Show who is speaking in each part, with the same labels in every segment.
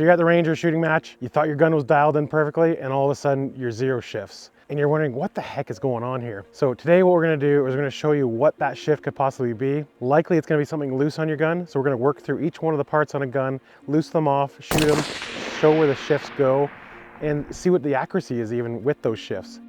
Speaker 1: So you're at the range or shooting match, you thought your gun was dialed in perfectly, and all of a sudden your zero shifts. And you're wondering what the heck is going on here. So today what we're gonna do is we're gonna show you what that shift could possibly be. Likely it's gonna be something loose on your gun. So we're gonna work through each one of the parts on a gun, loose them off, shoot them, show where the shifts go, and see what the accuracy is even with those shifts.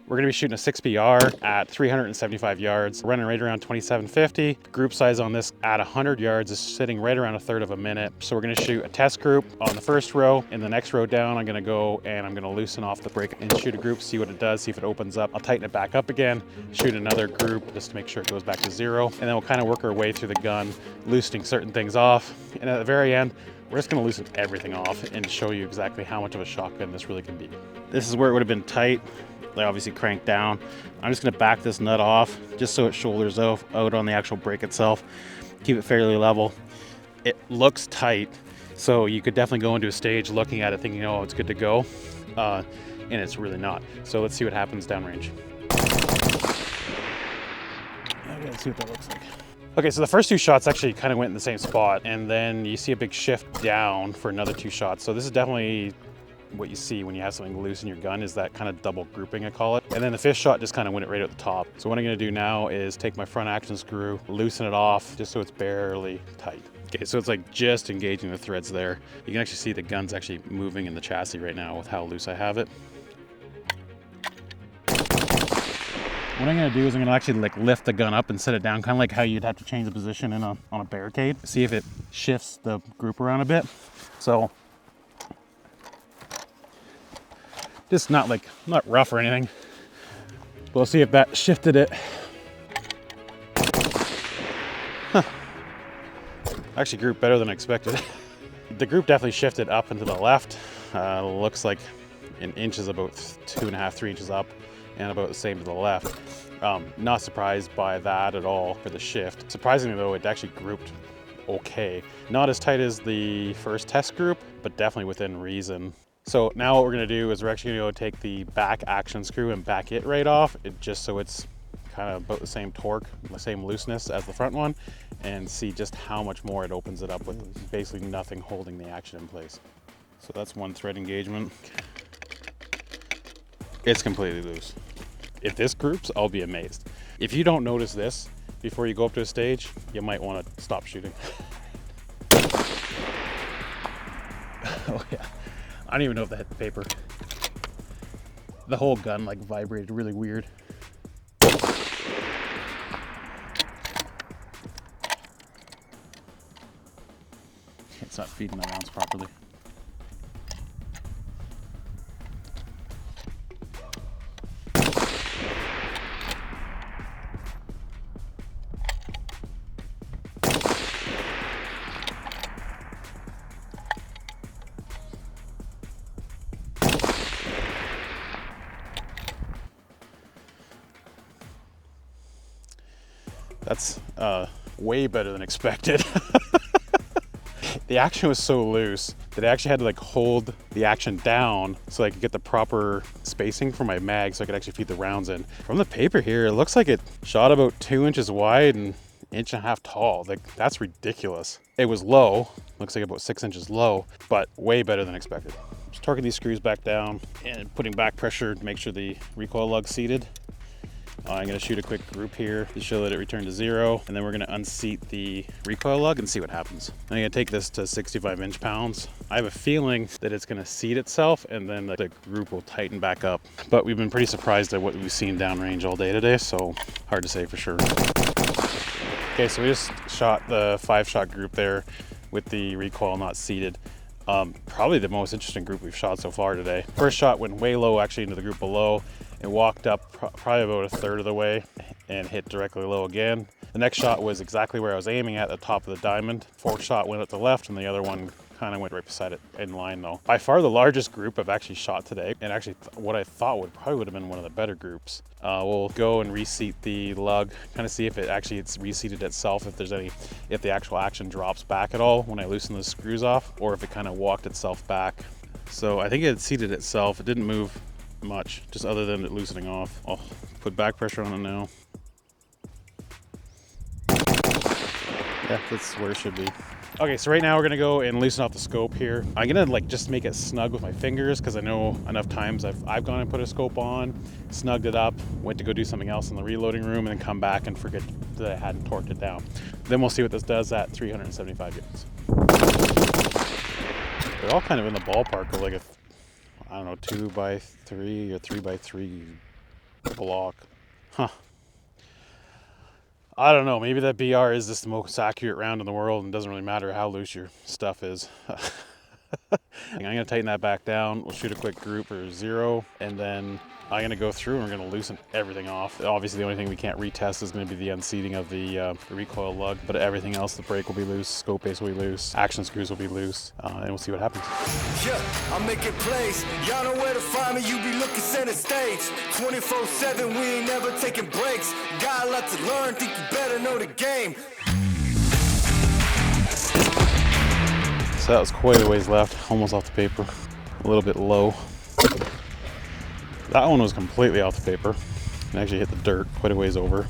Speaker 1: We're gonna be shooting a 6PR at 375 yards, running right around 2750. Group size on this at 100 yards is sitting right around 1/3 of a minute. So we're gonna shoot a test group on the first row. In the next row down, I'm gonna go and I'm gonna loosen off the break and shoot a group, see what it does, see if it opens up. I'll tighten it back up again, shoot another group just to make sure it goes back to zero. And then we'll kind of work our way through the gun, loosening certain things off. And at the very end, we're just gonna loosen everything off and show you exactly how much of a shotgun this really can be. This is where it would have been tight. They obviously cranked down. I'm just gonna back this nut off just so it shoulders out on the actual break itself. Keep it fairly level. It looks tight, so you could definitely go into a stage looking at it thinking, oh, it's good to go, and it's really not. So let's see what happens downrange. Okay, let's see what that looks like. Okay, so the first two shots actually kind of went in the same spot, and then you see a big shift down for another two shots. So this is definitely what you see when you have something loose in your gun, is that kind of double grouping, I call it. And then the fifth shot just kind of went it right at the top. So what I'm gonna do now is take my front action screw, loosen it off just so it's barely tight. Okay, so it's like just engaging the threads there. You can actually see the gun's actually moving in the chassis right now with how loose I have it. What I'm gonna do is I'm gonna actually like lift the gun up and set it down, kind of like how you'd have to change the position on a barricade. See if it shifts the group around a bit. So, just not rough or anything. We'll see if that shifted it. Huh. Actually grouped better than I expected. The group definitely shifted up and to the left. Looks like an inch is about 2.5, 3 inches up, and about the same to the left. Not surprised by that at all for the shift. Surprisingly though, it actually grouped okay. Not as tight as the first test group, but definitely within reason. So now what we're gonna do is we're actually gonna go take the back action screw and back it right off, just so it's kind of about the same torque, the same looseness as the front one, and see just how much more it opens it up with basically nothing holding the action in place. So that's one thread engagement. It's completely loose. If this groups, I'll be amazed. If you don't notice this before you go up to a stage, you might want to stop shooting. Oh yeah. I don't even know if that hit the paper. The whole gun like vibrated really weird. It's not feeding the rounds properly. That's way better than expected. The action was so loose that I actually had to like hold the action down so I could get the proper spacing for my mag so I could actually feed the rounds in. From the paper here, it looks like it shot about 2 inches wide and 1.5 inches tall. Like, that's ridiculous. It was low, looks like about 6 inches low, but way better than expected. Just torquing these screws back down and putting back pressure to make sure the recoil lug's seated. I'm gonna shoot a quick group here to show that it returned to zero, and then we're gonna unseat the recoil lug and see what happens. I'm gonna take this to 65 inch-pounds. I have a feeling that it's gonna seat itself and then the group will tighten back up. But we've been pretty surprised at what we've seen downrange all day today, so hard to say for sure. Okay, so we just shot the 5-shot group there with the recoil not seated. Probably the most interesting group we've shot so far today. First shot went way low actually into the group below. It walked up probably about 1/3 of the way and hit directly low again. The next shot was exactly where I was aiming at the top of the diamond. Fourth shot went at the left and the other one kind of went right beside it in line though. By far the largest group I've actually shot today, and actually what I thought would have been one of the better groups. We'll go and reseat the lug, kind of see if it's reseated itself, if the actual action drops back at all when I loosen the screws off, or if it kind of walked itself back. So I think it seated itself. It didn't move much, just other than it loosening off. I'll put back pressure on it now. Yeah, that's where it should be. Okay, so right now we're gonna go and loosen off the scope here. I'm gonna like just make it snug with my fingers because I know enough times I've gone and put a scope on, snugged it up, went to go do something else in the reloading room, and then come back and forget that I hadn't torqued it down. Then we'll see what this does at 375 yards. They're all kind of in the ballpark of like a, I don't know, 2x3 or 3x3 block. Huh. I don't know, maybe that BR is just the most accurate round in the world and doesn't really matter how loose your stuff is. I'm gonna tighten that back down. We'll shoot a quick group or 0, and then I'm gonna go through and we're gonna loosen everything off. Obviously the only thing we can't retest is gonna be the unseating of the recoil lug, but everything else, the brake will be loose, scope base will be loose, action screws will be loose, and we'll see what happens.
Speaker 2: Yeah, I'm making plays. Y'all know where to find me. You be looking center stage. 24/7, we ain't never taking breaks. Got a lot to learn, think you better know the game.
Speaker 1: So that was quite a ways left, almost off the paper, a little bit low. That one was completely off the paper and actually hit the dirt quite a ways over.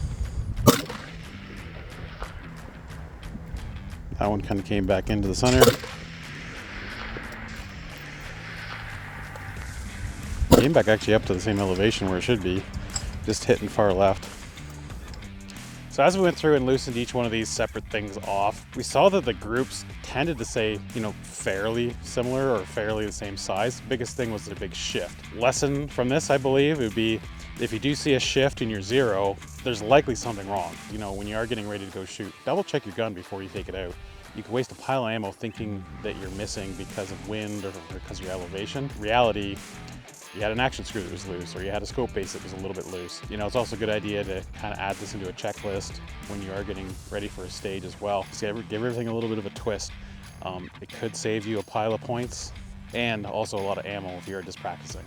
Speaker 1: That one kind of came back into the center. Came back actually up to the same elevation where it should be, just hitting far left. So as we went through and loosened each one of these separate things off, we saw that the groups tended to say, you know, fairly similar or fairly the same size. The biggest thing was the big shift. Lesson from this, I believe, would be if you do see a shift in your 0, there's likely something wrong. You know, when you are getting ready to go shoot, double check your gun before you take it out. You can waste a pile of ammo thinking that you're missing because of wind or because of your elevation. Reality, you had an action screw that was loose, or you had a scope base that was a little bit loose. You know, it's also a good idea to kind of add this into a checklist when you are getting ready for a stage as well. So give everything a little bit of a twist. It could save you a pile of points and also a lot of ammo if you're just practicing.